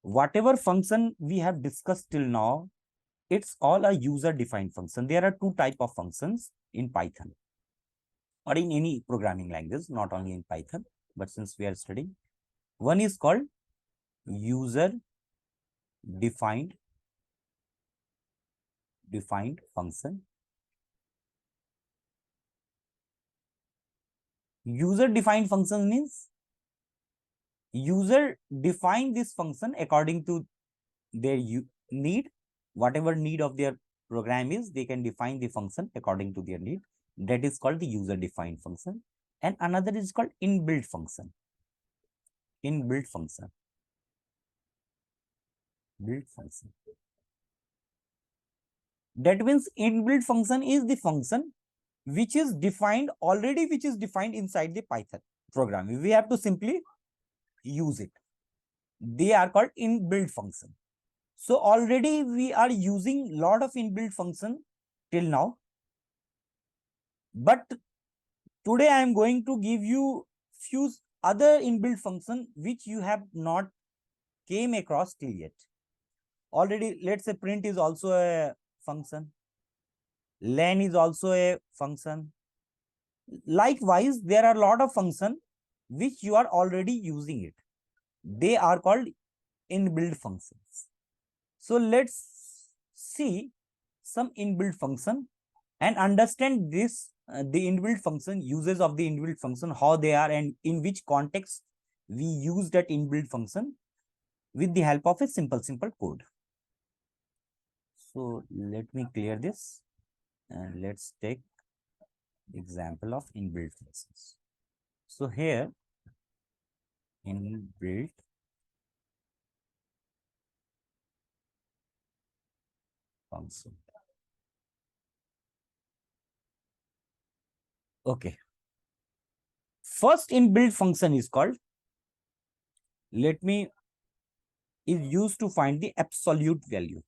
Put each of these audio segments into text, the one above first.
whatever function we have discussed till now, it's all a user defined function. There are two type of functions in Python or in any programming language, not only in Python, but since we are studying, one is called user defined function. User defined function means user define this function according to their need. Whatever need of their program is, they can define the function according to their need. That is called the user defined function. And another is called inbuilt function. Inbuilt function. Built function. That means inbuilt function is the function which is defined already, which is defined inside the Python program. We have to simply use it. They are called inbuilt function. So already we are using lot of inbuilt function till now. But today I am going to give you few other inbuilt function which you have not came across till yet. Already, let's say print is also a function. Len is also a function. Likewise, there are a lot of functions which you are already using it. They are called inbuilt functions. So let's see some inbuilt function and understand this, the inbuilt function, uses of the inbuilt function, how they are and in which context we use that inbuilt function with the help of a simple code. So let me clear this and let's take example of inbuilt functions. So here inbuilt function. Okay. First inbuilt function is called, is used to find the absolute value.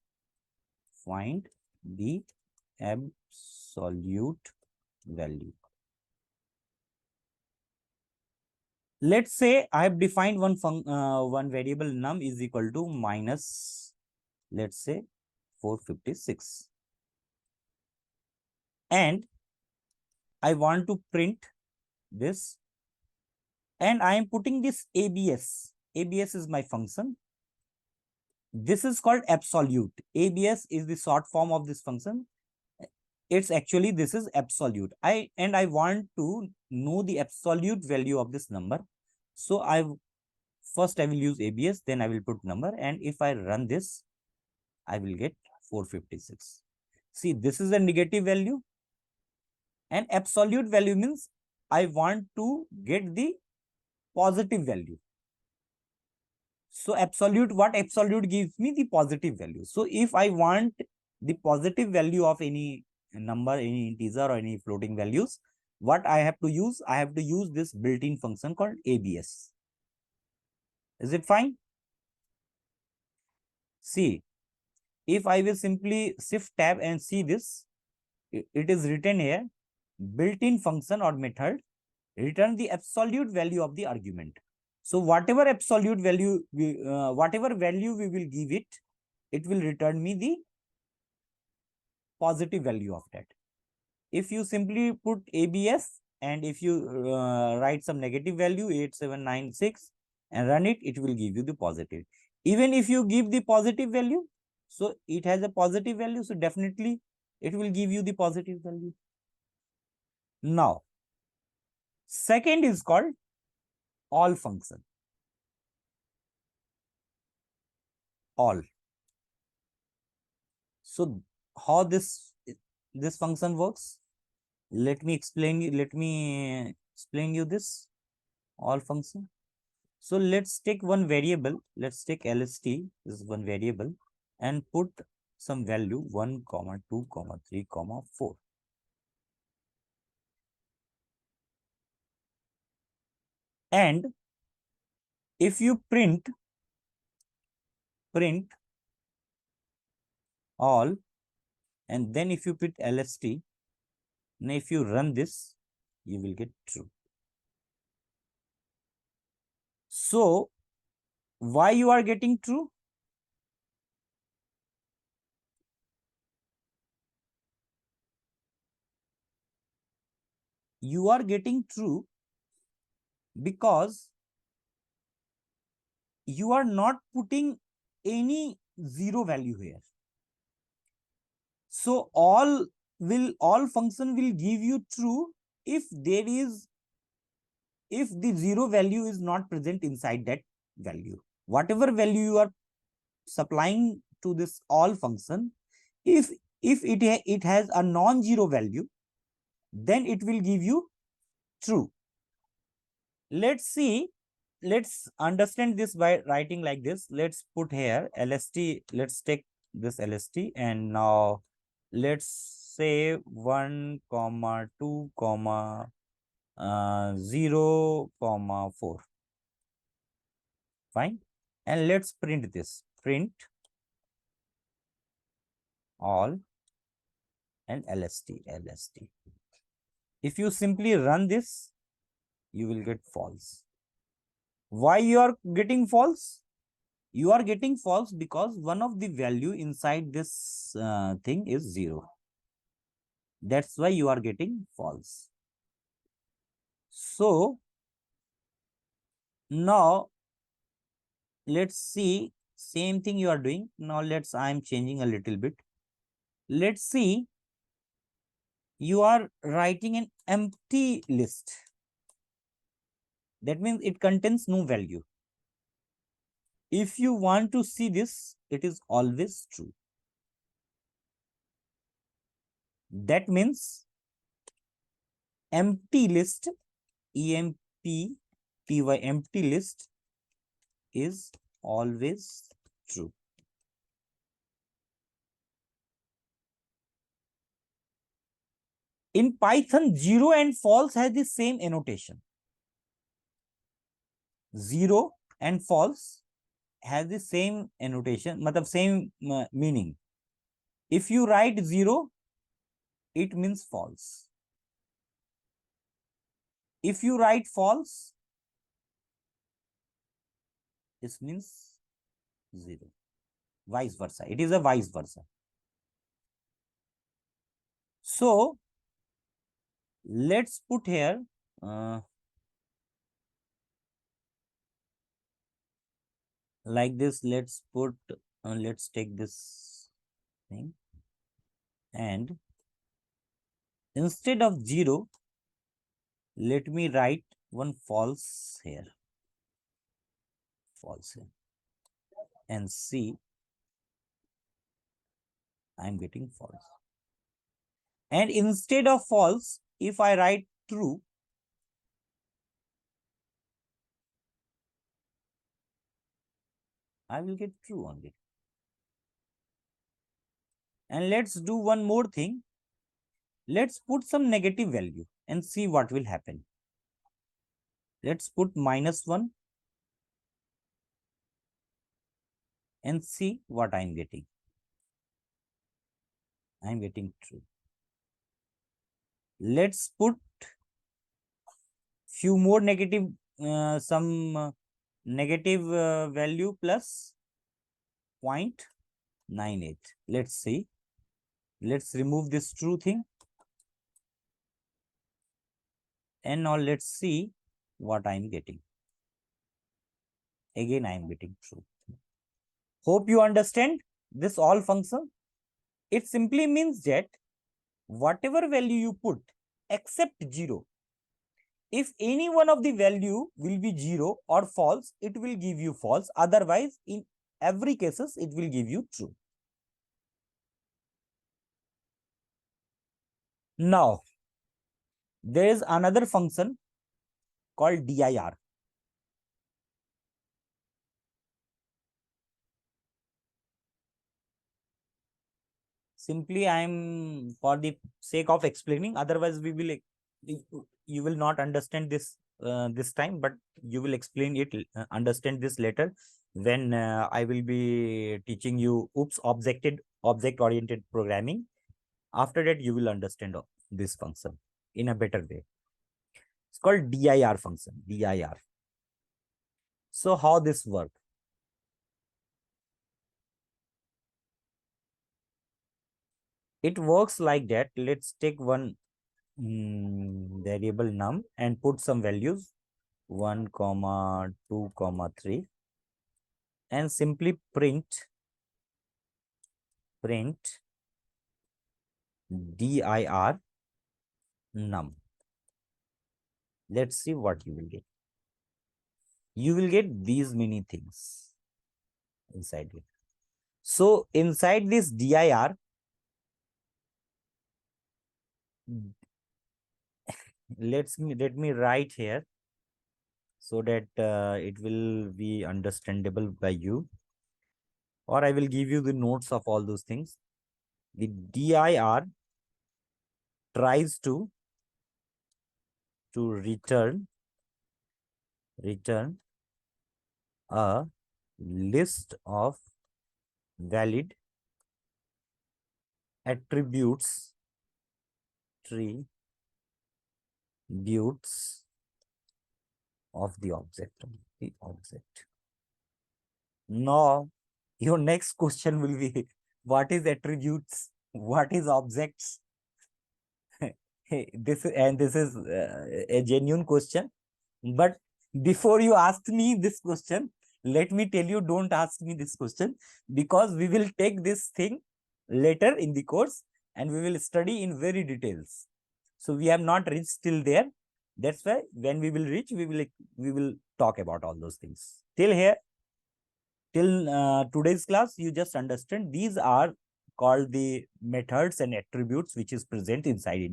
Find the absolute value. Let's say I have defined one variable num is equal to minus, let's say 456. And I want to print this. And I am putting this ABS. ABS is my function. This is called absolute. ABS is the short form of this function. It's actually, this is absolute. I want to know the absolute value of this number. So first I will use ABS, then I will put number. And if I run this, I will get 456. See, this is a negative value. And absolute value means I want to get the positive value. So absolute, what absolute gives me? The positive value. So if I want the positive value of any number, any integer or any floating values, what I have to use? I have to use this built-in function called ABS. Is it fine? See, if I will simply shift tab and see this, it is written here, built-in function or method return the absolute value of the argument. So whatever absolute value, whatever value we will give it, it will return me the positive value of that. If you simply put ABS and if you write some negative value 8796 and run it, it will give you the positive. Even if you give the positive value, so it has a positive value, so definitely it will give you the positive value. Now, second is called all function. All. So how this function works? Let me explain you this all function. So let's take one variable. Let's take LST, this is one variable, and put some value 1, 2, 3, 4. And if you print all, and then if you put LST, and if you run this, you will get true. So why you are getting true? you are getting true because you are not putting any zero value here. So all function will give you true if the zero value is not present inside that value. Whatever value you are supplying to this all function, if it has a non-zero value, then it will give you true. Let's see, let's understand this by writing like this. Let's put here lst, let's take this lst, and now let's say 1 comma 2 comma 0 comma 4. Fine. And let's print this, print all and lst. If you simply run this, you will get false. Why you are getting false? You are getting false because one of the value inside this thing is 0. That's why you are getting false. So now let's see, same thing you are doing. Now I am changing a little bit. Let's see, you are writing an empty list. That means it contains no value. If you want to see this, it is always true. That means empty list, empty empty list is always true. In Python, 0 and false has the same annotation. 0 and false has the same annotation, matlab same meaning. If you write 0, it means false. If you write false, this means 0. Vice versa. It is a vice versa. So let's put here like this. Let's put let's take this thing, and instead of 0, let me write one false here, false here, and see, I'm getting false. And instead of false, if I write true, I will get true only. And let's do one more thing. Let's put some negative value and see what will happen. Let's put -1 and see what I'm getting. I'm getting true. Let's put few more negative, some negative value plus 0.98. Let's see. Let's remove this true thing. And now let's see what I'm getting. Again, I'm getting true. Hope you understand this all function. It simply means that whatever value you put except 0, if any one of the value will be 0 or false, it will give you false. Otherwise, in every cases, it will give you true. Now, there is another function called dir. Simply, I'm for the sake of explaining. Otherwise, you will not understand this this time, but you will explain it, understand this later when I will be teaching you object oriented programming. After that, you will understand this function in a better way. It's called dir function, dir. So how this work? It works like that. Let's take one variable num and put some values 1 comma 2 comma 3 and simply print dir num. Let's see what you will get. You will get these many things inside it. So inside this dir, let me write here so that it will be understandable by you, or I will give you the notes of all those things. The dir tries to return a list of valid attributes attributes of the object. Now your next question will be, what is attributes, what is objects? Hey, this is a genuine question. But before you ask me this question, let me tell you, don't ask me this question, because we will take this thing later in the course and we will study in very details. So we have not reached till there. That's why when we will reach, we will talk about all those things. Till here, till today's class, you just understand these are called the methods and attributes which is present inside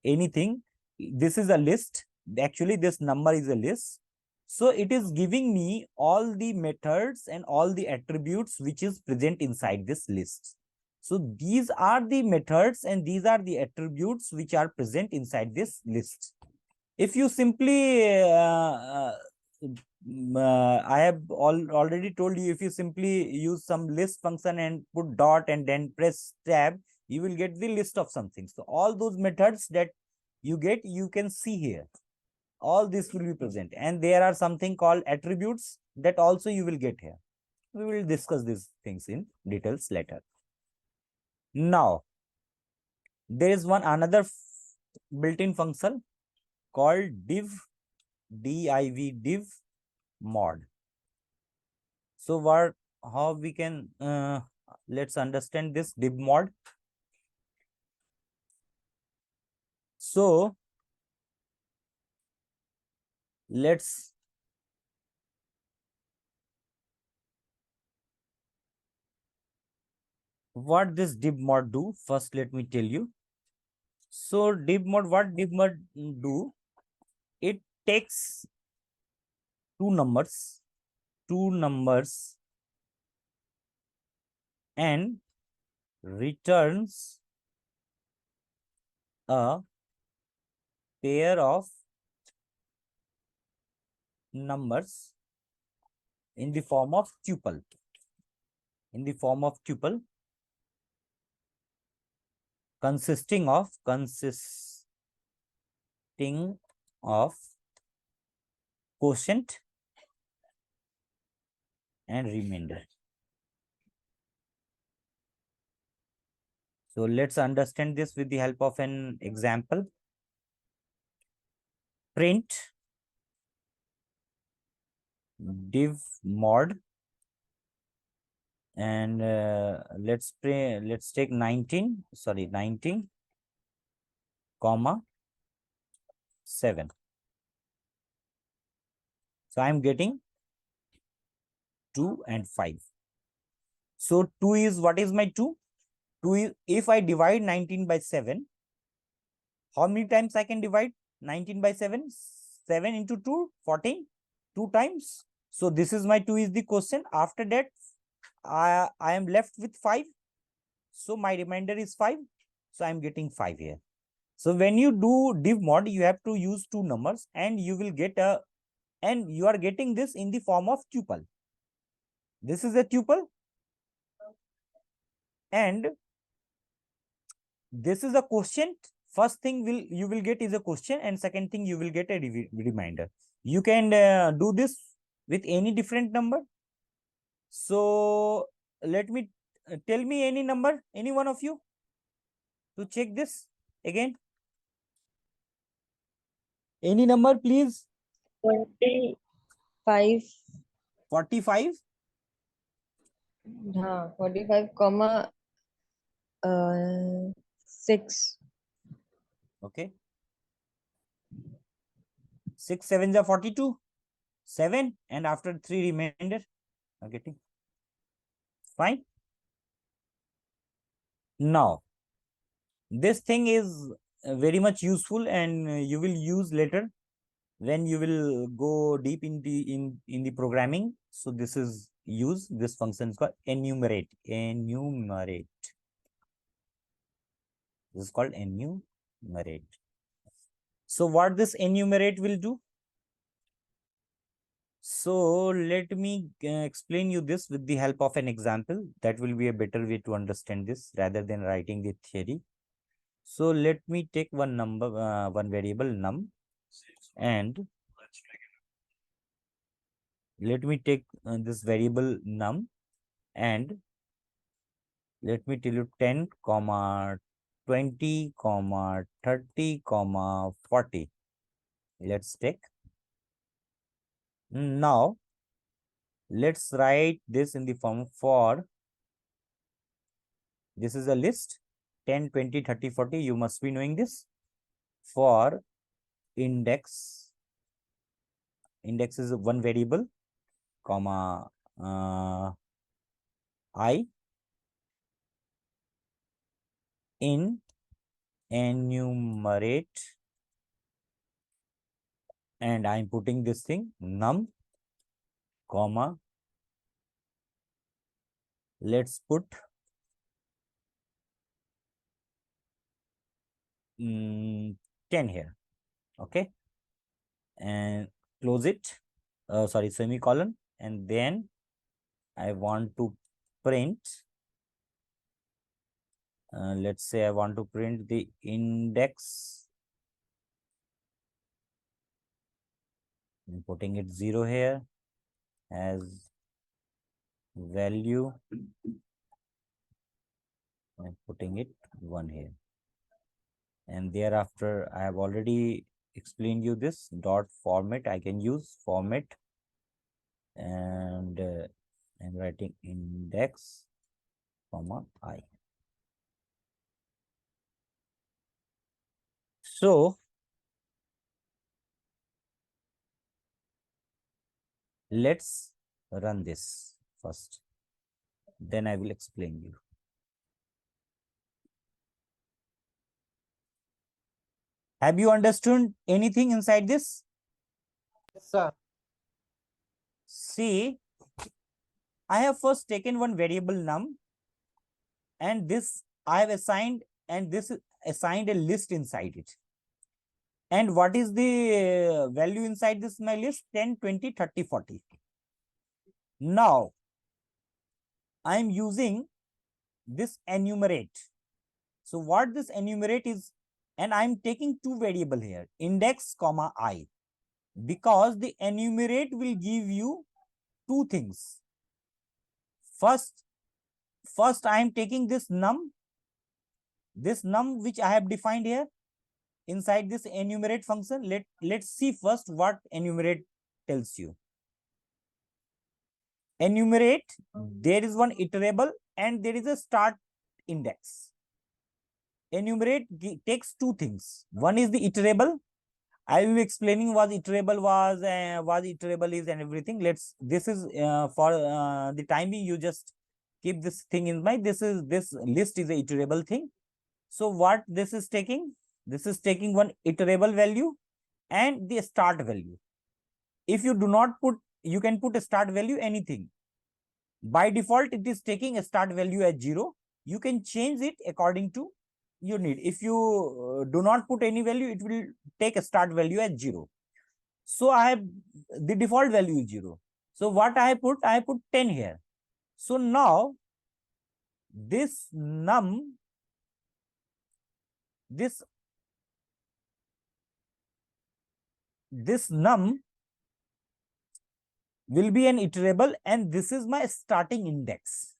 anything. This is a list. Actually, this number is a list. So it is giving me all the methods and all the attributes which is present inside this list. So these are the methods and these are the attributes which are present inside this list. If you simply I have already told you, if you simply use some list function and put dot and then press tab, you will get the list of something. So all those methods that you get, you can see here. All this will be present. And there are something called attributes that also you will get here. We will discuss these things in details later. Now, there is one another built-in function called div mod. So what, how we can let's understand this div mod. So let's what this div mod do. First, let me tell you. So div mod, what div mod do? It takes two numbers and returns a pair of numbers in the form of tuple. In the form of tuple consisting of quotient and remainder. So let's understand this with the help of an example. Print div mod, and let's take 19 comma 7. So I'm getting 2 and 5. So 2 is, what is my 2? 2 is, if I divide 19 by 7, how many times I can divide 19 by 7? 7 into 2, 14, 2 times. So this is my 2 is the question. After that, I am left with 5. So my remainder is 5. So I'm getting 5 here. So when you do div mod, you have to use two numbers and you will get a, and you are getting this in the form of tuple. This is a tuple and this is a quotient. First thing you will get is a question, and second thing you will get a reminder. You can do this with any different number. So let me tell me any number, any one of you, to check this again. Any number, please. 45. 45. हाँ 45 comma 6. Okay. 6 7s are 42. 7 and after 3 remainder are getting fine. Now this thing is very much useful and you will use later when you will go deep in the programming. So this is this function is called enumerate. This is called enumerate. So what this enumerate will do? So let me explain you this with the help of an example. That will be a better way to understand this rather than writing the theory. So let me take one number, one variable num, and let me take this variable num, and let me tell you 10 comma 20 comma 30 comma 40. Let's take. Now let's write this in the form for, this is a list 10 20 30 40. You must be knowing this. For index is one variable comma I in enumerate, and I'm putting this thing num comma, let's put 10 here. Okay, and close it, sorry, semicolon, and then I want to print, let's say I want to print the index. I'm putting it 0 here as value and putting it 1 here. And thereafter, I have already explained you this dot format. I can use format, and I'm writing index comma I. So let's run this first, then I will explain you. Have you understood anything inside this? Yes, sir. See, I have first taken one variable num, and this I have assigned, and this is assigned a list inside it. And what is the value inside this my list? 10, 20, 30, 40. Now, I am using this enumerate. So what this enumerate is, and I'm taking two variable here, index comma I, because the enumerate will give you two things. First I am taking this num which I have defined here inside this enumerate function. Let's see first what enumerate tells you. Enumerate, there is one iterable and there is a start index. Enumerate takes two things. One is the iterable. I will be explaining what iterable was and what iterable is and everything. This is for the time being, you just keep this thing in mind. This list is a iterable thing. So what this is taking? This is taking one iterable value and the start value. If you do not put, you can put a start value anything. By default, it is taking a start value as 0. You can change it according to your need. If you do not put any value, it will take a start value as 0. So I have the default value is 0. So what I put 10 here. So now this num, this num will be an iterable, and this is my starting index.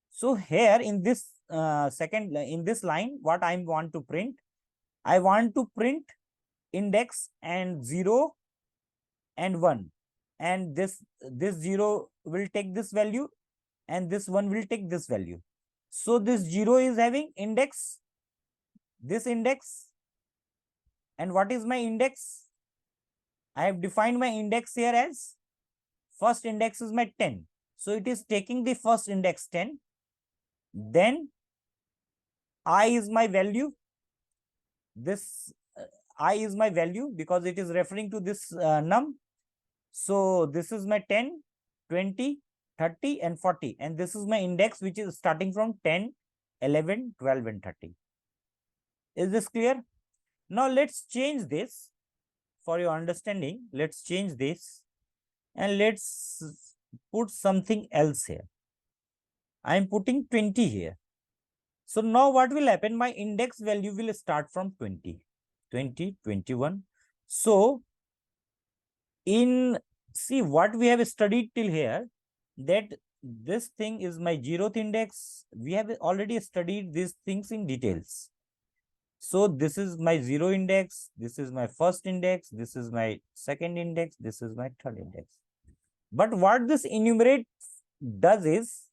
So here in this in this line, what I want to print, I want to print index and 0 and 1, and this 0 will take this value and this 1 will take this value. So this 0 is having index, this index, and what is my index? I have defined my index here as first index is my 10. So it is taking the first index 10, then I is my value. This I is my value because it is referring to this num. So this is my 10, 20, 30 and 40, and this is my index which is starting from 10, 11, 12 and 30. Is this clear? Now let's change this for your understanding. Let's change this and let's put something else here. I am putting 20 here. So now what will happen? My index value will start from 20, 20, 21. So in, see what we have studied till here, that this thing is my 0th index. We have already studied these things in details. So this is my 0 index, this is my first index, this is my second index, this is my third index. But what this enumerate does is,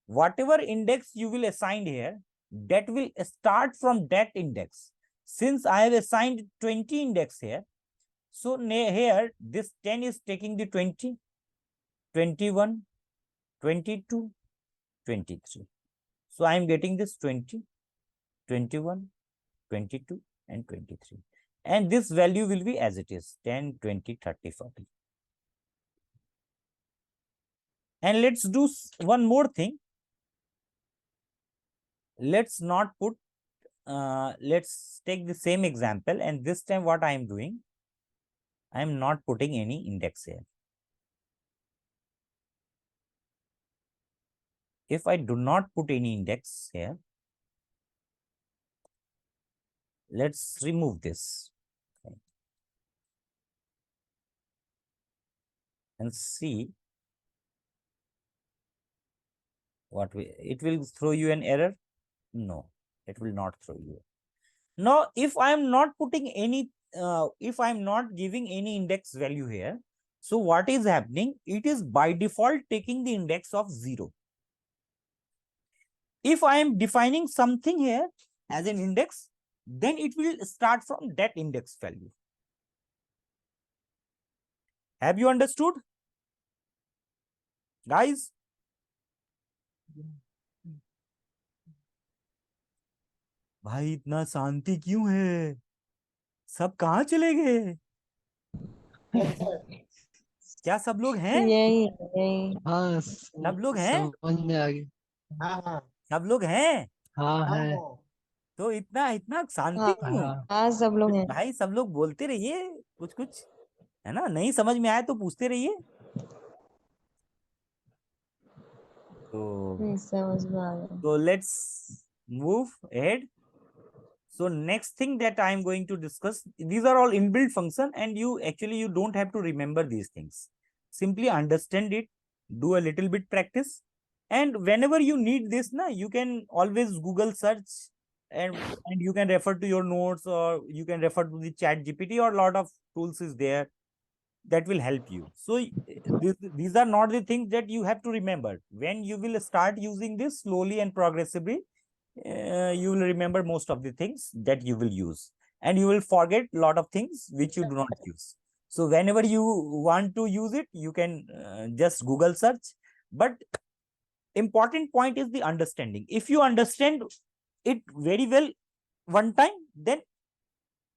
whatever index you will assign here, that will start from that index. Since I have assigned 20 index here, so here this 10 is taking the 20, 21, 22, 23. So I am getting this 20, 21, 22 and 23. And this value will be as it is, 10, 20, 30, 40. And let's do one more thing. Let's not put, let's take the same example, and this time what I am doing, I am not putting any index here. If I do not put any index here, let's remove this. Okay. And see what it will throw you an error. No, it will not throw you. Now, if I am not putting any, if I am not giving any index value here, so what is happening? It is by default taking the index of 0. If I am defining something here as an index, then it will start from that index value. Have you understood, guys? भाई इतना शांति क्यों है? सब कहाँ चले गए? क्या सब लोग हैं? यही हाँ सब लोग हैं? समझ में आ गई। हाँ हाँ सब लोग हैं? हाँ है। तो इतना इतना शांति हाँ क्यों? हाँ सब लोग हैं। भाई सब लोग बोलते रहिए कुछ कुछ, है ना? नहीं समझ में आए तो पूछते रहिए। तो समझ में आ गया। So let's move ahead. So next thing that I am going to discuss, these are all inbuilt function, and you don't have to remember these things. Simply understand it, do a little bit practice, and whenever you need this, you can always Google search, and you can refer to your notes, or you can refer to the chat GPT, or a lot of tools is there that will help you. So these are not the things that you have to remember. When you will start using this slowly and progressively, you will remember most of the things that you will use, and you will forget a lot of things which you do not use. So whenever you want to use it, you can just Google search. But important point is the understanding. If you understand it very well one time, then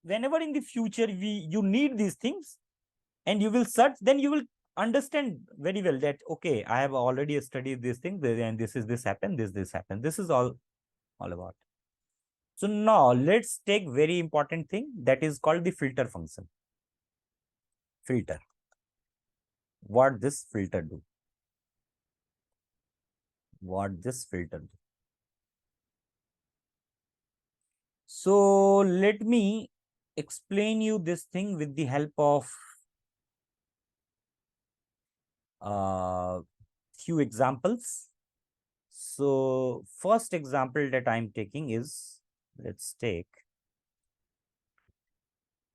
whenever in the future you need these things and you will search, then you will understand very well that, okay, I have already studied this thing, and this happened, this happened. This is all about. So now let's take very important thing that is called the filter function. Filter. What this filter do? What this filter do? So let me explain you this thing with the help of few examples. So first example that I'm taking is, let's take,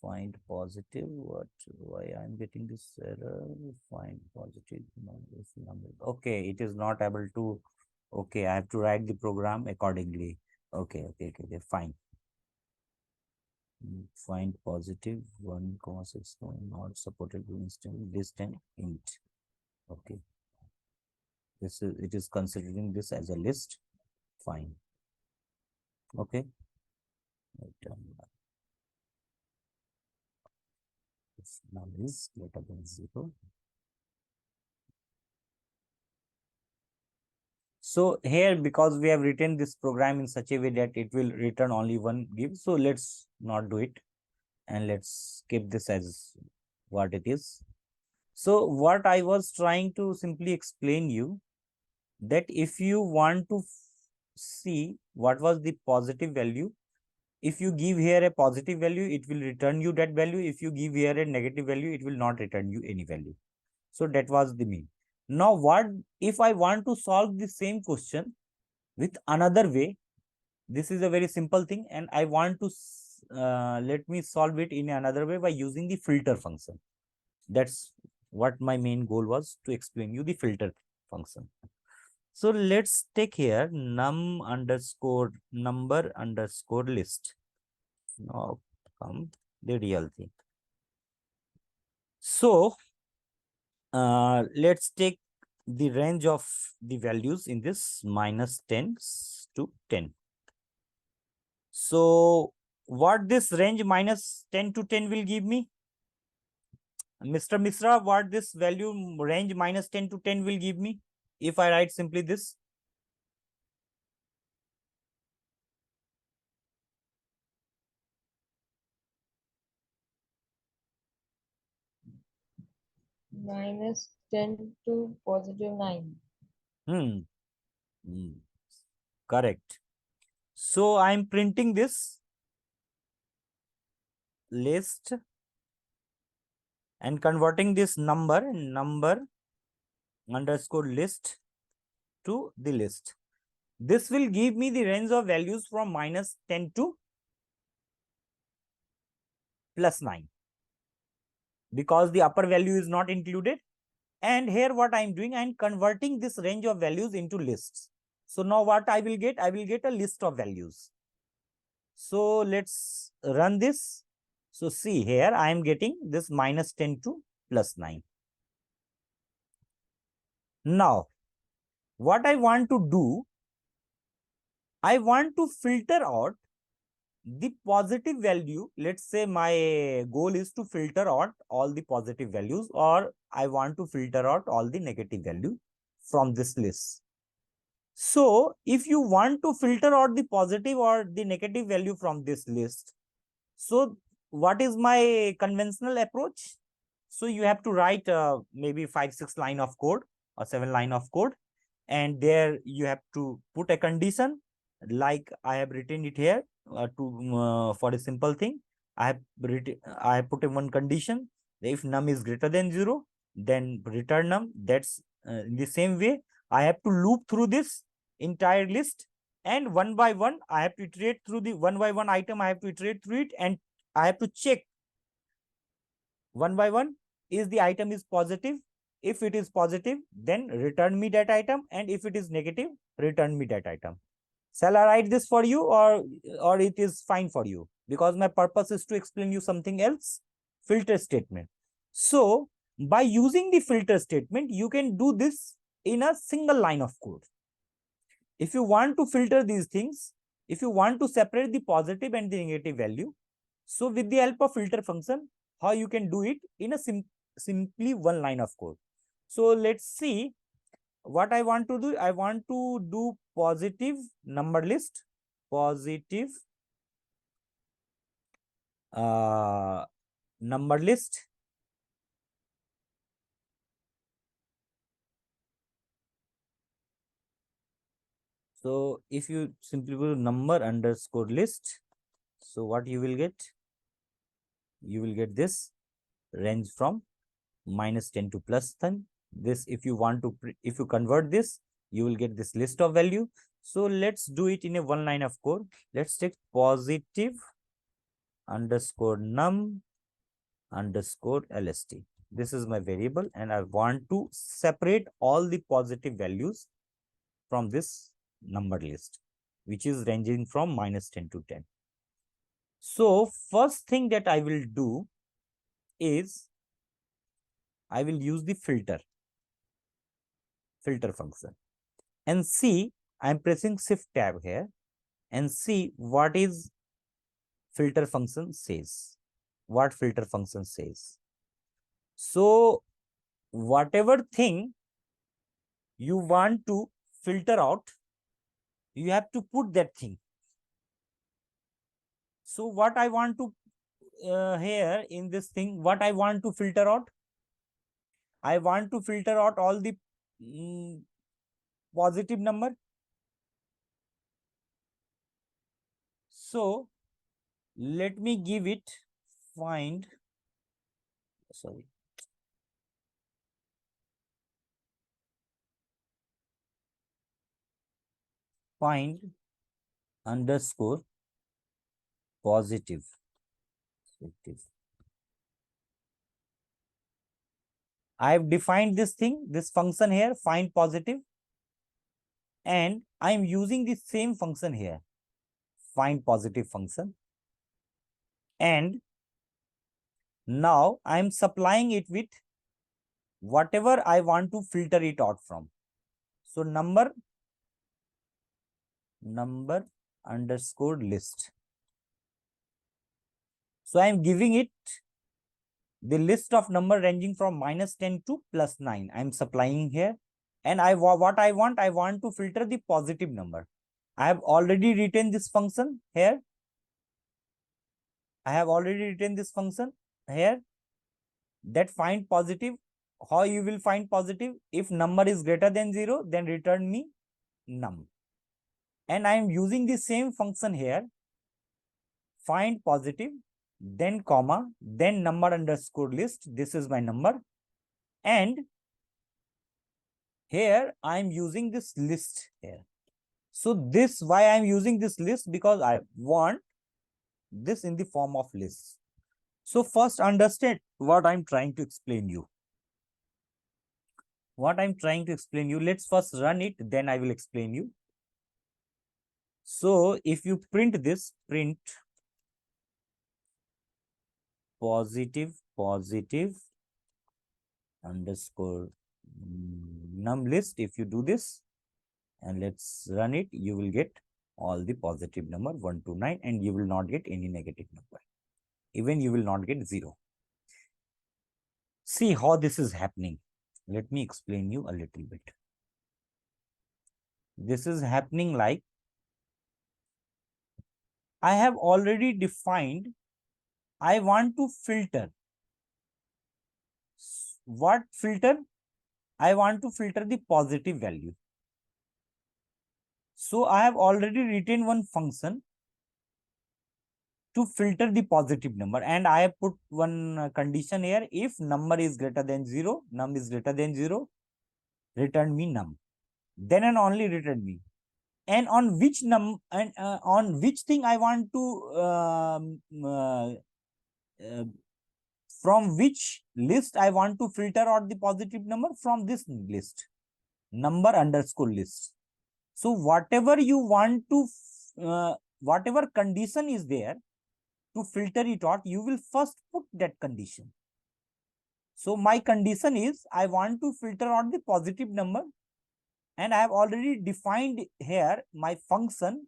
Find positive. Why I'm getting this error? Find positive number. Okay, it is not able to. Okay, I have to write the program accordingly. Okay, fine. Find positive 1,6 not supported to instant distant int. Okay, this is it is considering this as a list. Fine. Okay. This now is greater than 0. So here, because we have written this program in such a way that it will return only one give, so let's not do it and let's keep this as what it is. So what I was trying to simply explain you that if you want to see what was the positive value, if you give here a positive value, it will return you that value. If you give here a negative value, it will not return you any value. So that was the mean. Now, what if I want to solve the same question with another way? This is a very simple thing, and I want to let me solve it in another way by using the filter function. That's what my main goal was, to explain you the filter function. So let's take here num underscore number underscore list. Now come the real thing. So let's take the range of the values in this -10 to 10. So what this range -10 to 10 will give me? Mr. Misra, what this value range -10 to 10 will give me if I write simply this? -10 to +9. Hmm. Correct. So I'm printing this list and converting this number underscore list to the list. This will give me the range of values from -10 to +9 because the upper value is not included. And here what I'm doing, I'm converting this range of values into lists. So now what I will get? I will get a list of values. So let's run this. So see here, I am getting this -10 to +9. Now, what I want to do, I want to filter out the positive value. Let's say my goal is to filter out all the positive values, or I want to filter out all the negative value from this list. So if you want to filter out the positive or the negative value from this list, so what is my conventional approach? So you have to write maybe 5-6 line of code or 7 line of code, and there you have to put a condition like I have written it here for a simple thing. I have put in one condition. If num is greater than 0, then return num. That's in the same way I have to loop through this entire list, and one by one I have to iterate through the one by one item. I have to iterate through it, and I have to check one by one, is the item is positive? If it is positive, then return me that item, and if it is negative, return me that item. Shall I write this for you, or it is fine for you? Because my purpose is to explain you something else. Filter statement. So by using the filter statement, you can do this in a single line of code. If you want to filter these things, if you want to separate the positive and the negative value, so with the help of filter function, how you can do it in a simply one line of code. So let's see what I want to do. I want to do positive number list, positive number list. So if you simply do number underscore list, so what you will get? You will get this range from -10 to +10. This, if you want to, if you convert this, you will get this list of value. So let's do it in a one line of code. Let's take positive underscore num underscore lst. This is my variable, and I want to separate all the positive values from this number list, which is ranging from -10 to 10. So first thing that I will do is I will use the filter function and see. I'm pressing shift tab here and see what is filter function says. What filter function says. So whatever thing you want to filter out, you have to put that thing. So what I want to here in this thing, what I want to filter out, I want to filter out all the positive number. So let me give it find, sorry, find underscore positive. I have defined this thing, this function here, find positive, and I am using the same function here, find positive function. And now I am supplying it with whatever I want to filter it out from. So number underscore list. So I am giving it the list of number ranging from -10 to +9. I am supplying here. And what I want to filter the positive number. I have already written this function here. I have already written this function here that find positive. How you will find positive? If number is greater than 0, then return me num. And I am using the same function here, find positive, then comma, then number underscore list. This is my number. And here I am using this list here. So this, why I am using this list? Because I want this in the form of list. So first understand what I'm trying to explain you. What I'm trying to explain you. Let's first run it, then I will explain you. So if you print this, print positive underscore num list. If you do this and let's run it, you will get all the positive number 1 to 9, and you will not get any negative number. Even you will not get 0. See how this is happening. Let me explain you a little bit. This is happening like I have already defined, I want to filter. What filter? I want to filter the positive value. So I have already written one function to filter the positive number, and I have put one condition here. If number is greater than 0, num is greater than 0, return me num. Then and only return me. And on which on which thing I want to from which list I want to filter out the positive number? From this list, number underscore list. So whatever you want to whatever condition is there to filter it out, you will first put that condition. So my condition is I want to filter out the positive number, and I have already defined here my function,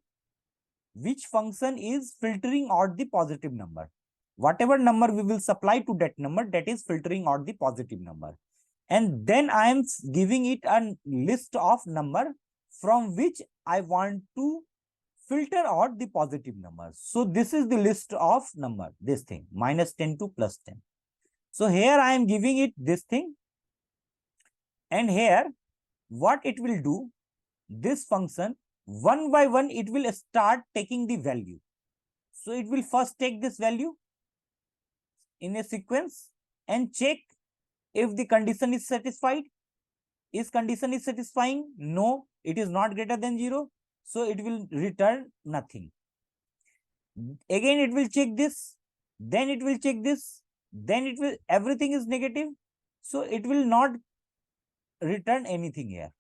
which function is filtering out the positive number. Whatever number we will supply to that number, that is filtering out the positive number. And then I am giving it a list of number from which I want to filter out the positive numbers. So this is the list of number, this thing, -10 to +10. So here I am giving it this thing. And here what it will do, this function, one by one, it will start taking the value. So it will first take this value in a sequence and check if the condition is satisfied. Is condition is satisfying? No, it is not greater than 0. So it will return nothing. Again, it will check this. then it will check this, then it will, everything is negative, so it will not return anything here.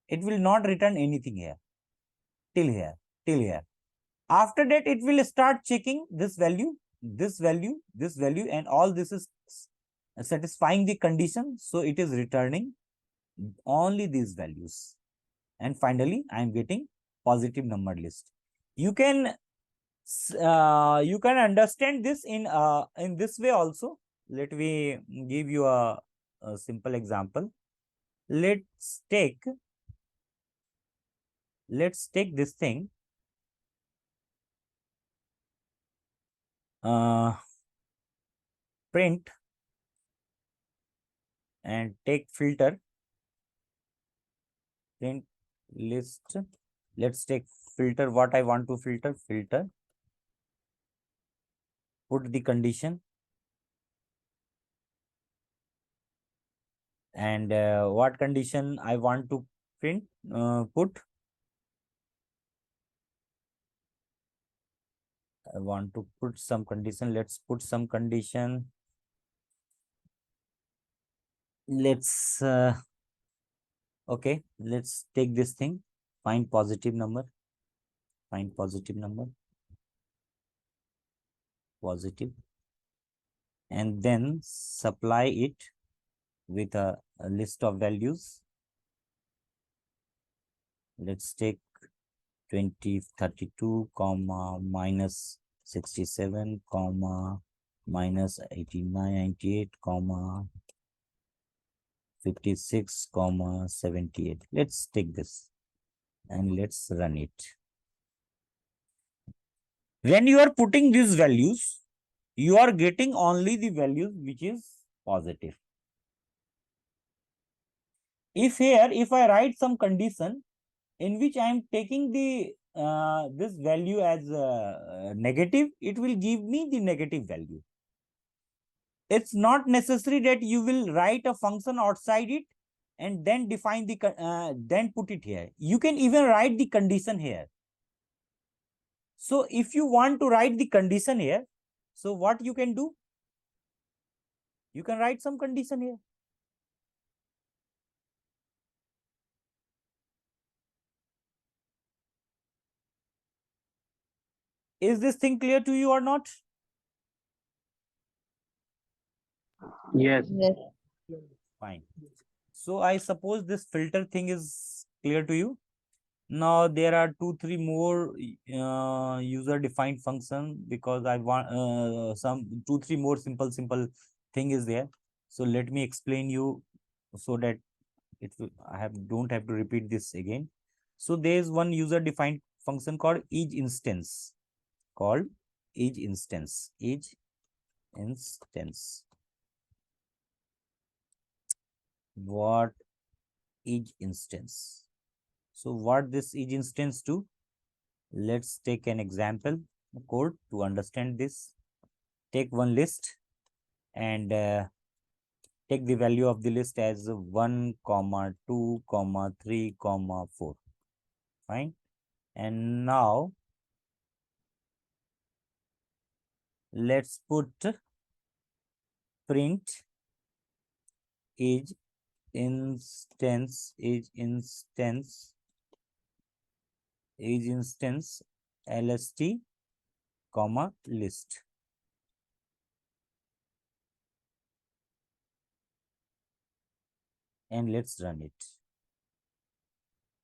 It will not return anything here, till here, till here. After that, it will start checking this value, this value, this value, and all this is satisfying the condition. So it is returning only these values. And finally, I am getting positive numbered list. You can understand this in this way also. Let me give you a simple example. Let's take this thing. Print and take filter, print list. Let's take filter, what I want to filter, put the condition, and what condition I want to print, put. I want to put some condition. Let's put some condition. Let's okay, let's take this thing, find positive number, positive, and then supply it with a list of values. Let's take 2032 comma minus 67 comma minus 8998 comma 56 comma 78. Let's take this and let's run it. When you are putting these values, you are getting only the values which is positive. If I write some condition in which I am taking the this value as negative, it will give me the negative value. It's not necessary that you will write a function outside it and then define the then put it here. You can even write the condition here. So if you want to write the condition here, so what you can do? You can write some condition here. Is this thing clear to you or not? Yes. Yes. Fine. So I suppose this filter thing is clear to you. Now there are 2-3 more user defined function, because I want some 2-3 more simple thing is there. So let me explain you so that it will, don't have to repeat this again. So there is one user defined function called each instance, what each instance. So what this each instance do? Let's take an example code to understand this. Take one list and take the value of the list as 1 comma 2 comma 3 comma 4. Fine. And now let's put print each instance lst comma list. And let's run it.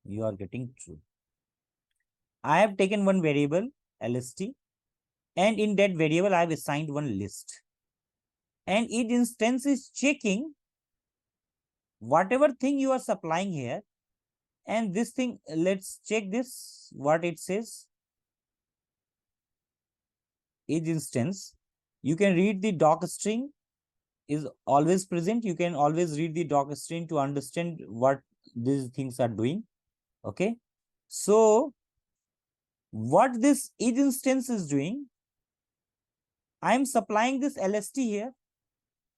You are getting true. I have taken one variable lst, and in that variable I have assigned one list, and each instance is checking whatever thing you are supplying here. And this thing, let's check this, what it says. Each instance, you can read the doc string is always present. You can always read the doc string to understand what these things are doing. Okay, so what this each instance is doing, I am supplying this lst here,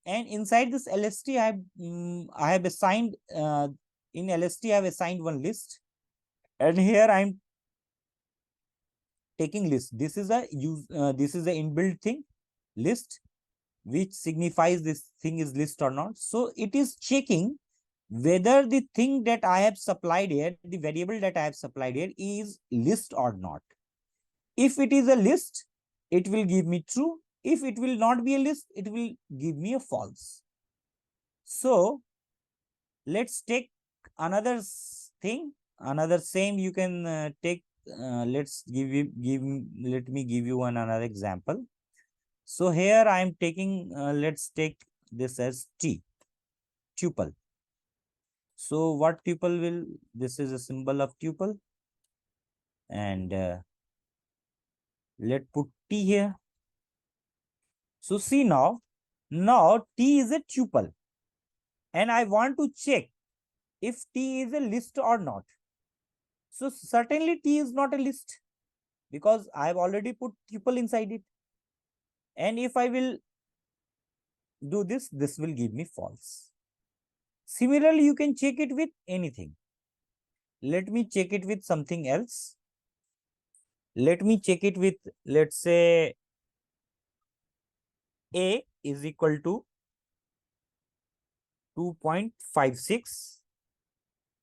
and inside this lst I have assigned in lst I have assigned one list, and here I'm taking list. This is a inbuilt thing. list, which signifies this thing is list or not. So it is checking whether the thing that I have supplied here, the variable that I have supplied here, is list or not. If it is a list, it will give me true. If it will not be a list, it will give me a false. So let's take another thing, another same you can take. Let's let me give you another example. So here I am taking, let's take this as T, tuple. So what tuple will, this is a symbol of tuple, and let put T here. So see now T is a tuple, and I want to check if T is a list or not. So certainly T is not a list because I have already put tuple inside it. And if I will do this, this will give me false. Similarly, you can check it with anything. Let me check it with something else. Let me check it with, let's say, A is equal to 2.56,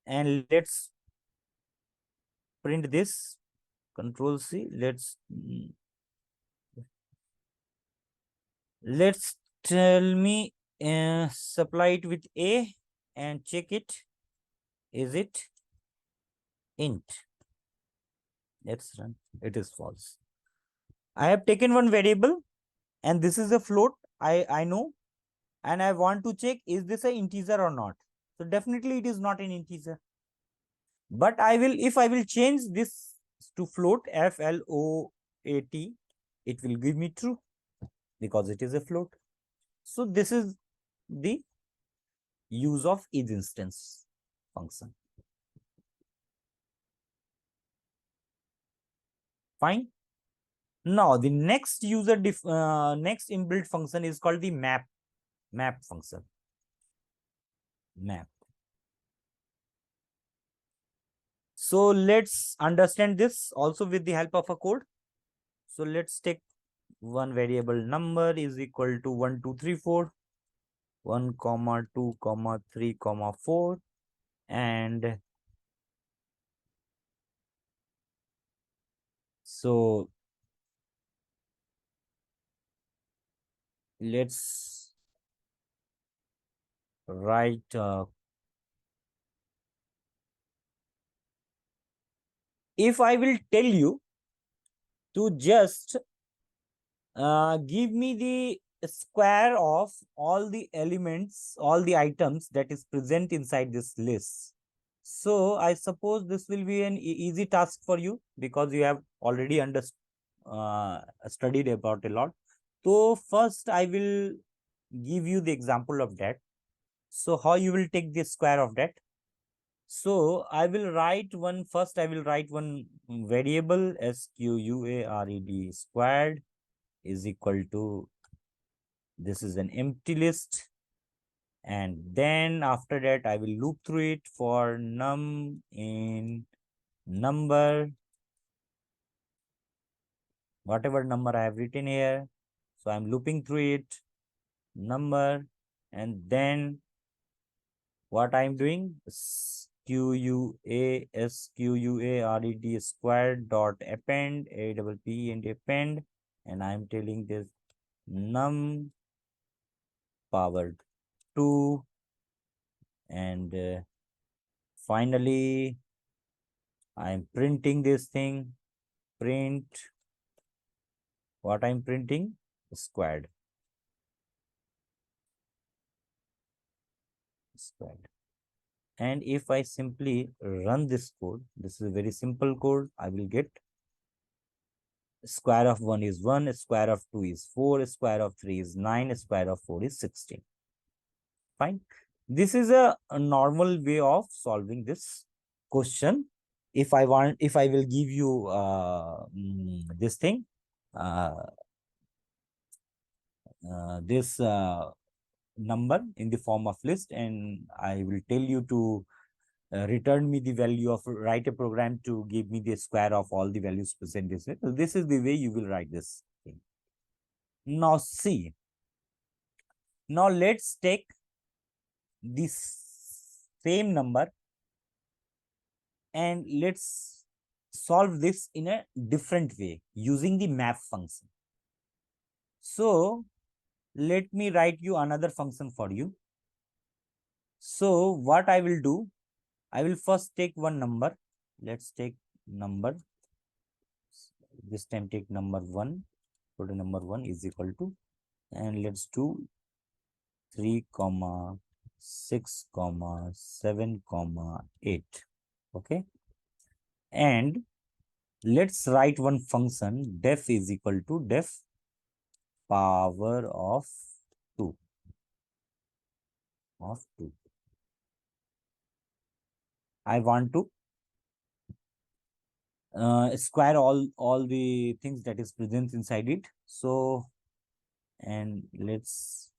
and let's print this. Control C. Let's tell me supply it with A and check it. Is it int? Let's run. It is false. I have taken one variable and this is a float. I know, and I want to check is this an integer or not. So definitely it is not an integer. But I will, if I will change this to float, float, it will give me true because it is a float. So this is the use of isInstance function. Fine. Now the next next inbuilt function is called the map function. Map. So let's understand this also with the help of a code. So let's take one variable number is equal to 1 2 3 4, 1 comma 2 comma 3 comma 4, and so let's write if I will tell you to just give me the square of all the elements, all the items that is present inside this list. So I suppose this will be an easy task for you because you have already studied about a lot. So first I will give you the example of that. So how you will take the square of that? So I will write one first. I will write one variable squared squared is equal to, this is an empty list, and then after that I will loop through it for num in number, whatever number I have written here. So I'm looping through it, number, and then what I'm doing, squared squared dot append app and append, and I'm telling this num power 2, and finally I'm printing this thing, print what I'm printing, squared. And if I simply run this code, this is a very simple code, I will get square of 1 is 1, square of 2 is 4, square of 3 is 9, square of 4 is 16. Fine. This is a normal way of solving this question. If I will give you this thing, this number in the form of list, and I will tell you to return me the value of, write a program to give me the square of all the values present this way. So this is the way you will write this thing. Now see, now let's take this same number and let's solve this in a different way using the map function. So let me write you another function for you. So what I will do, I will first take one number. Let's take number. This time take number 1. Put number 1 is equal to, and let's do 3 comma 6 comma 7 comma 8. Okay, and let's write one function. Def is equal to def power of 2 of 2. I want to square all the things that is present inside it. So, and let's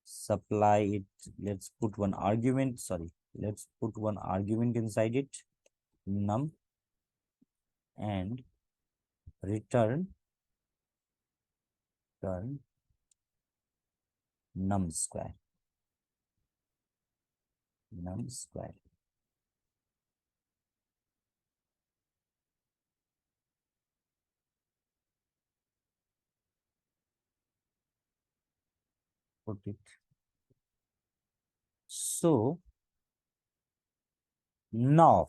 supply it. Let's put one argument. Sorry, let's put one argument inside it, num, and return num square. Num square. Put it. So now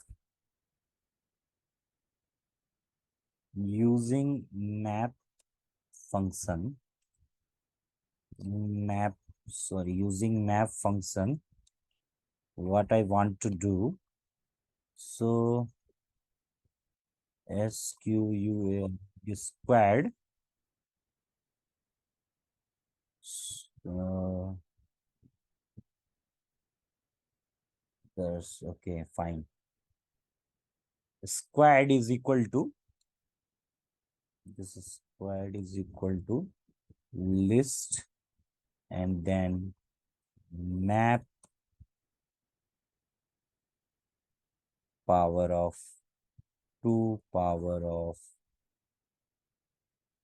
using map function, using map function, what I want to do, so squl squared, there's okay, fine. Squared is equal to, this is squared is equal to list and then map power of 2 power of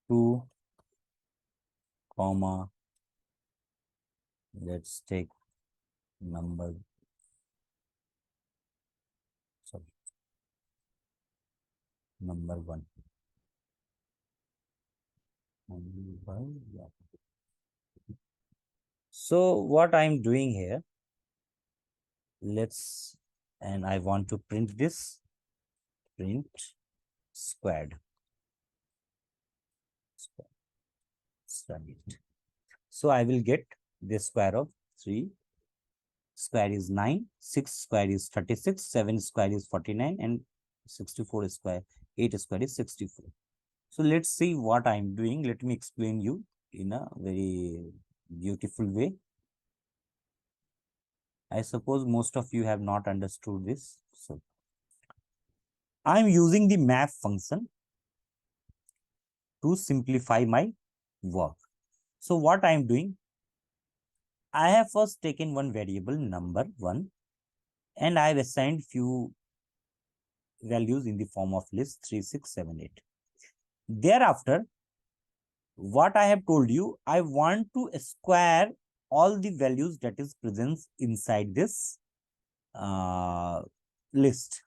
2 comma, let's take number, sorry, number 1. Yeah. So what I'm doing here, let's, and I want to print this, print squared. So I will get the square of 3 square is 9, 6 square is 36, 7 square is 49, and 64 square, 8 square is 64. So let's see what I'm doing. Let me explain you in a very beautiful way. I suppose most of you have not understood this. So I'm using the map function to simplify my work. So what I'm doing, I have first taken one variable number 1 and I've assigned few values in the form of list 3, 6, 7, 8. Thereafter, what I have told you, I want to square all the values that is present inside this list.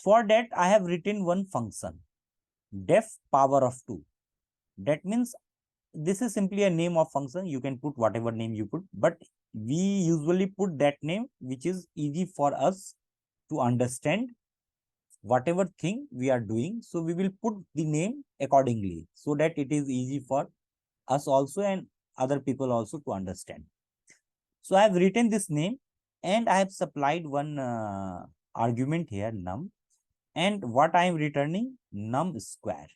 For that, I have written one function, def power of 2. That means this is simply a name of function. You can put whatever name you put, but we usually put that name which is easy for us to understand whatever thing we are doing. So we will put the name accordingly so that it is easy for us also and other people also to understand. So I have written this name and I have supplied one argument here, num, and what I am returning, num square.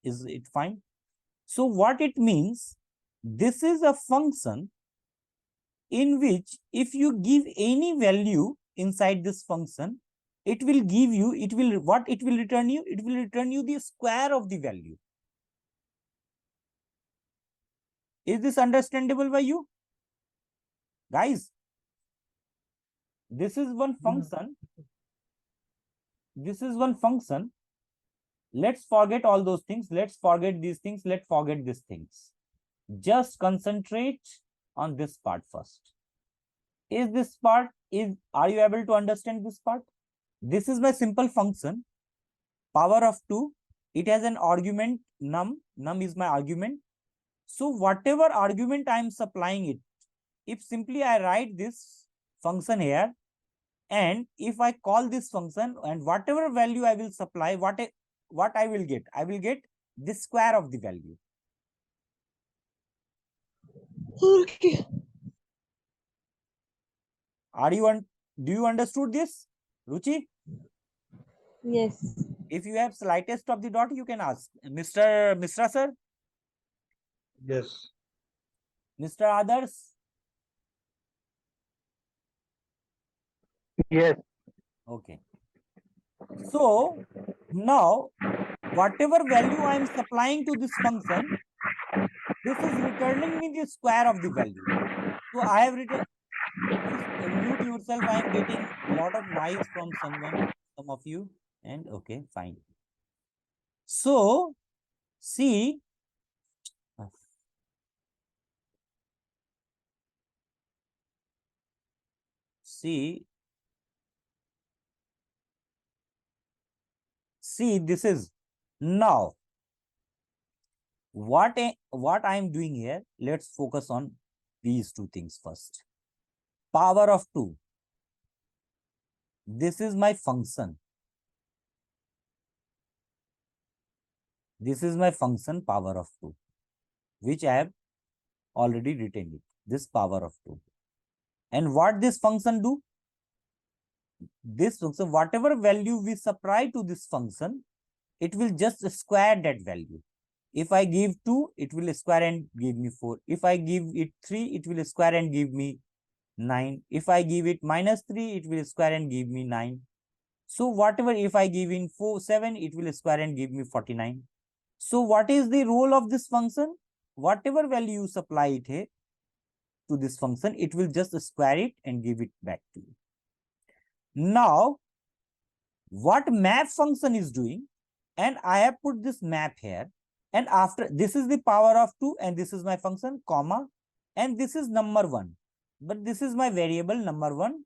Is it fine? So what it means, this is a function in which if you give any value inside this function, it will give you, what it will return you? It will return you the square of the value. Is this understandable by you? Guys, this is one function. This is one function Let's forget all those things. Let's forget these things. Let's forget these things. Just concentrate on this part first. Is this part, are you able to understand this part? This is my simple function, power of 2. It has an argument num. Num is my argument. So whatever argument I am supplying it, if simply I write this function here, and if I call this function, and whatever value I will supply, what I will get? I will get the square of the value. Okay. Do you understood this, Ruchi? Yes. If you have slightest of the doubt, you can ask. Mr. Misra sir, Yes. Mr. Others. Yes. Okay. So now whatever value I am supplying to this function, this is returning me the square of the value. So I have written, please mute yourself. I am getting a lot of noise from someone, some of you. And okay, fine. So see, see, this is now what I am doing here. Let's focus on these two things first. Power of 2. This is my function. This is my function power of 2, which I have already written it. This power of 2. And what this function do? This function, whatever value we supply to this function, it will just square that value. If I give 2, it will square and give me 4. If I give it 3, it will square and give me 9. If I give it -3, it will square and give me 9. So whatever, if I give in 7, it will square and give me 49. So what is the role of this function? Whatever value you supply it here to this function, it will just square it and give it back to you. Now, what map function is doing, and I have put this map here, and after this is the power of 2, and this is my function, comma, and this is number 1. But this is my variable number 1,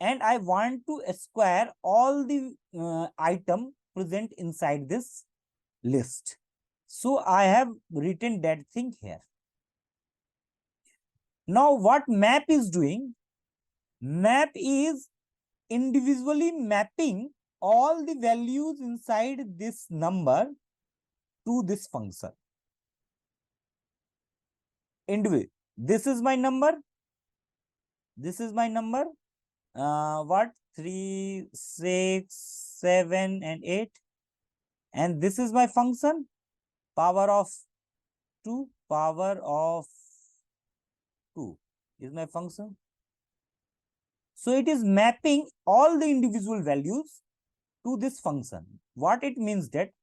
and I want to square all the item present inside this list. So I have written that thing here. Now what map is doing? Map is individually mapping all the values inside this number to this function. Individual. This is my number. This is my number. What? 3, 6, 7, and 8. And this is my function. Power of 2. Power of 2 is my function. So it is mapping all the individual values to this function. What it means that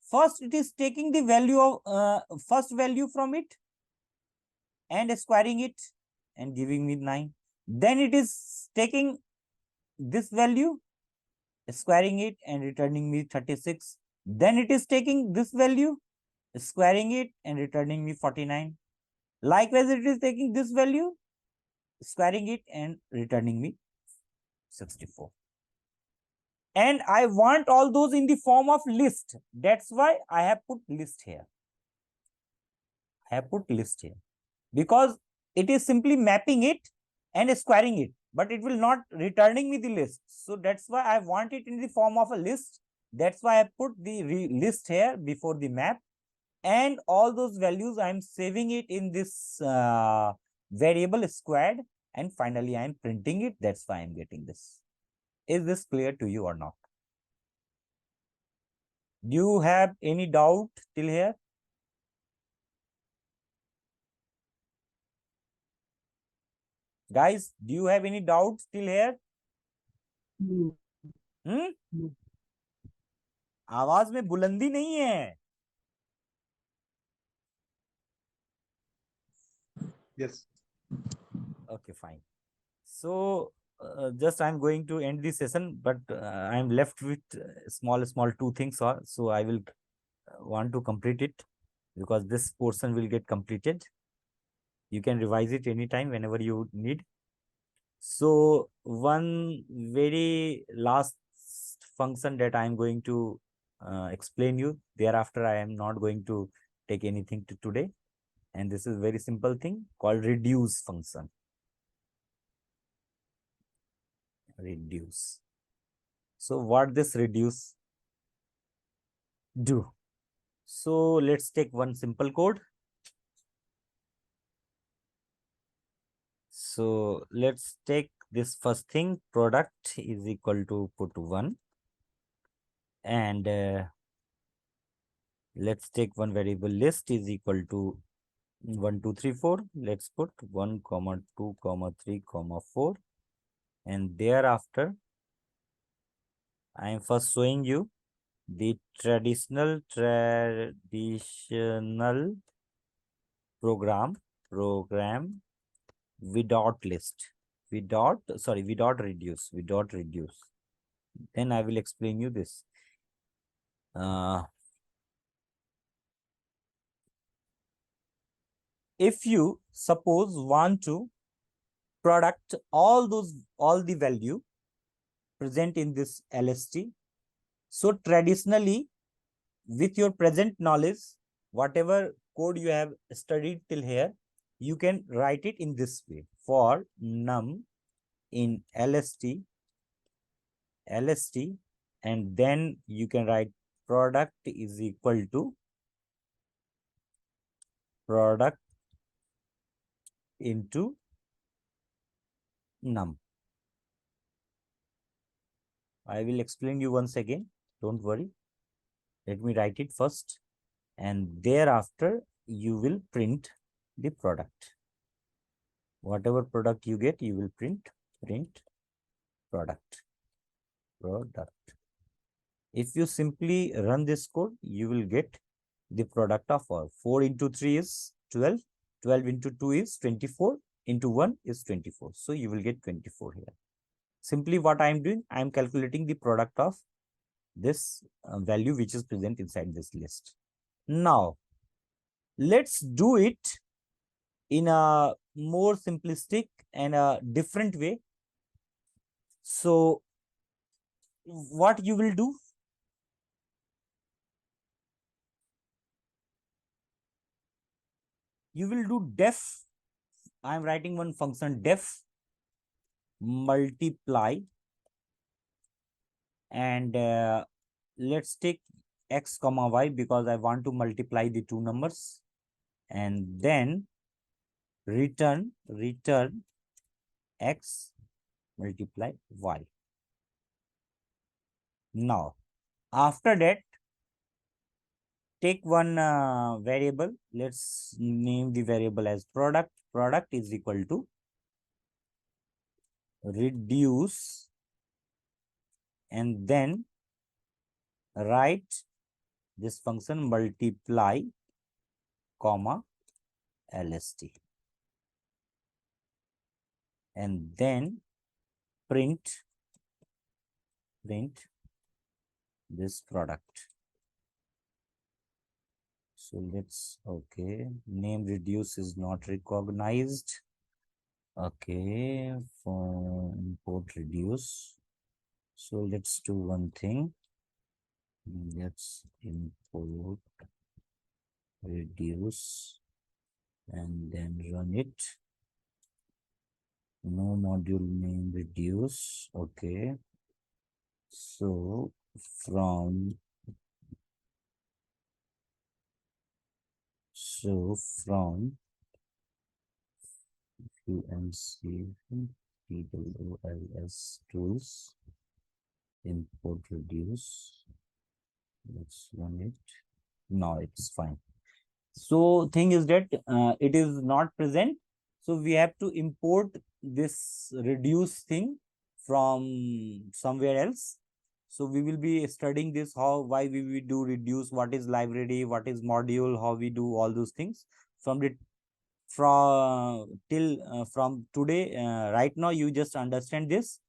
first it is taking the value of first value from it and squaring it and giving me 9. Then it is taking this value, squaring it and returning me 36. Then it is taking this value, squaring it and returning me 49. Likewise, it is taking this value, squaring it and returning me 64. And I want all those in the form of list. That's why I have put list here. I have put list here because it is simply mapping it and squaring it, but it will not returning me the list. So that's why I want it in the form of a list. That's why I put the list here before the map, and all those values I'm saving it in this variable squared, and finally I'm printing it. That's why I'm getting this. Is this clear to you or not? Do you have any doubt till here? Guys, do you have any doubts till here? आवाज में बुलंदी नहीं है. Yes. Okay, fine. So just I'm going to end this session, but I'm left with small two things. So I will want to complete it because this portion will get completed. You can revise it anytime whenever you need. So one very last function that I'm going to explain you. Thereafter, I am not going to take anything to today. And this is very simple thing called reduce function. Reduce. So what this reduce do? So let's take one simple code. So let's take this first thing, product is equal to put 1. And let's take one variable list is equal to 1, 2, 3, 4. Let's put 1, comma 2, comma 3, comma 4. And thereafter, I am first showing you the traditional program without list, without reduce. Then I will explain you this. If you suppose want to product all the value present in this LST, so traditionally with your present knowledge, whatever code you have studied till here, you can write it in this way. For num in LST, and then you can write product is equal to product into num. I will explain you once again. Don't worry. Let me write it first. And thereafter, you will print the product. Whatever product you get, you will print product. If you simply run this code, you will get the product of all. 4 into 3 is 12. 12 into 2 is 24. Into 1 is 24. So you will get 24 here. Simply what I am doing, I am calculating the product of this value which is present inside this list. Now, let's do it in a more simplistic and a different way. So, what you will do? You will do def. I am writing one function def multiply, and let's take x comma y because I want to multiply the two numbers, and then return x multiply y. Now, after that, take one variable. Let's name the variable as product. Product is equal to reduce, and then write this function multiply, comma, LST. And then print this product. So let's, okay, name reduce is not recognized. Okay, for import reduce. So let's do one thing. Let's import reduce and then run it. No module name reduce. Okay. So from UNC TWLS tools import reduce. Let's run it. Now it's fine. So thing is that it is not present. So we have to import this reduce thing from somewhere else. So we will be studying this, why we will do reduce, what is library, what is module, how we do all those things from from today, right now, you just understand this.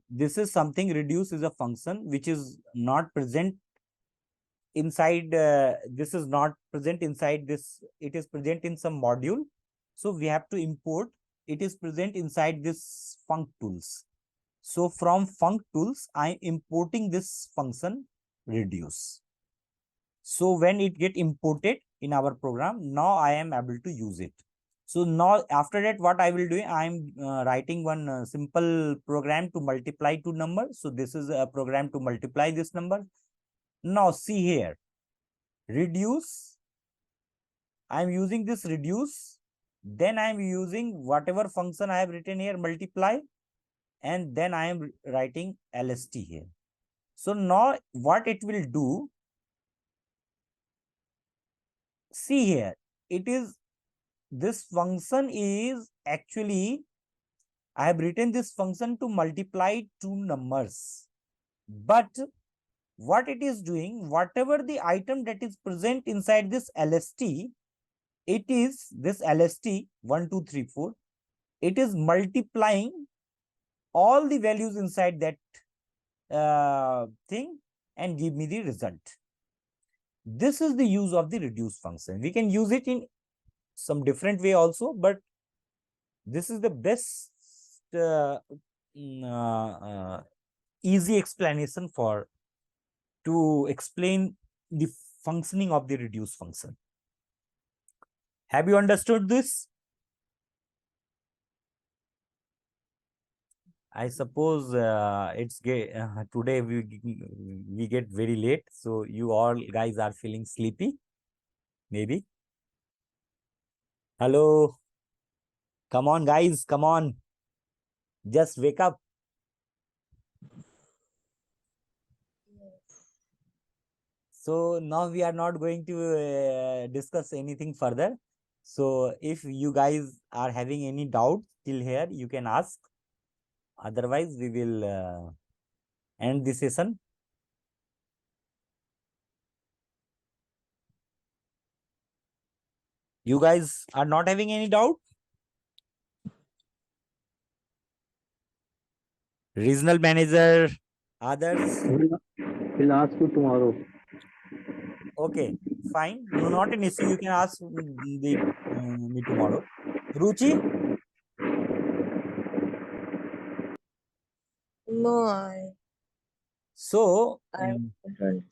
This is something, reduce is a function which is not present inside, this is not present inside this, it is present in some module. So we have to import, it is present inside this func tools. So from func tools, I'm importing this function reduce. So when it get imported in our program, now I am able to use it. So now after that, what I will do, I'm writing one simple program to multiply two numbers. So this is a program to multiply this number. Now see here, reduce, I'm using this reduce, then I'm using whatever function I have written here, multiply, and then I am writing lst here. So now what it will do, see here, it is, this function is actually, I have written this function to multiply two numbers. But what it is doing, whatever the item that is present inside this LST, it is this LST 1, 2, 3, 4, it is multiplying all the values inside that thing and give me the result. This is the use of the reduce function. We can use it in some different way also, but this is the best easy explanation for to explain the functioning of the reduce function. Have you understood this? I suppose today we get very late, so you all guys are feeling sleepy, maybe. Hello, come on, guys, come on, just wake up. So now we are not going to discuss anything further. So if you guys are having any doubt till here, you can ask. Otherwise, we will end the session. You guys are not having any doubt? Regional manager, others? We'll ask you tomorrow. Okay, fine. No, not an issue. You can ask me tomorrow. Ruchi? No, So, I don't.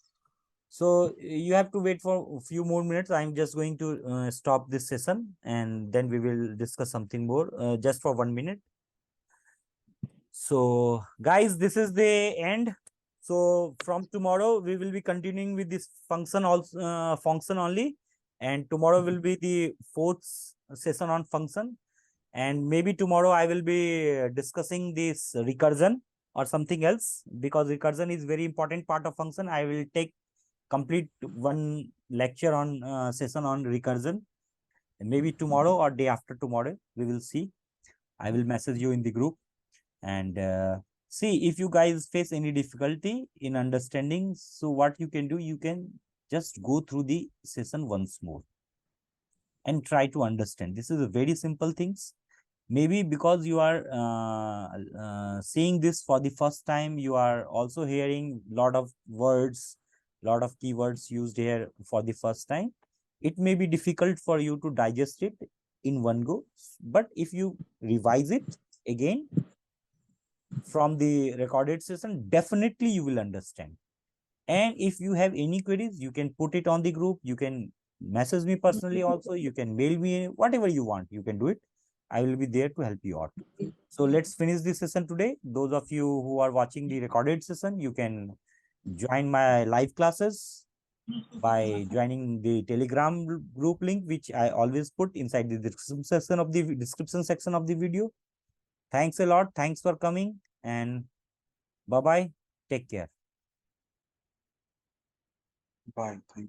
so you have to wait for a few more minutes. I'm just going to stop this session and then we will discuss something more just for 1 minute. So guys, this is the end. So from tomorrow, we will be continuing with this function also, function only. And tomorrow will be the fourth session on function. And maybe tomorrow I will be discussing this recursion or something else, because recursion is very important part of function. I will take complete one lecture on session on recursion. And maybe tomorrow or day after tomorrow, we will see. I will message you in the group. And see, if you guys face any difficulty in understanding, so what you can do, you can just go through the session once more and try to understand. This is a very simple things. Maybe because you are seeing this for the first time, you are also hearing lot of words, lot of keywords used here for the first time. It may be difficult for you to digest it in one go, but if you revise it again from the recorded session, definitely you will understand. And if you have any queries, you can put it on the group. You can message me personally also. You can mail me, whatever you want, you can do it. I will be there to help you out. So let's finish this session today. Those of you who are watching the recorded session, you can join my live classes by joining the Telegram group link, which I always put inside the description section of the video. Thanks a lot. Thanks for coming, and bye-bye. Take care. Bye. Thank you.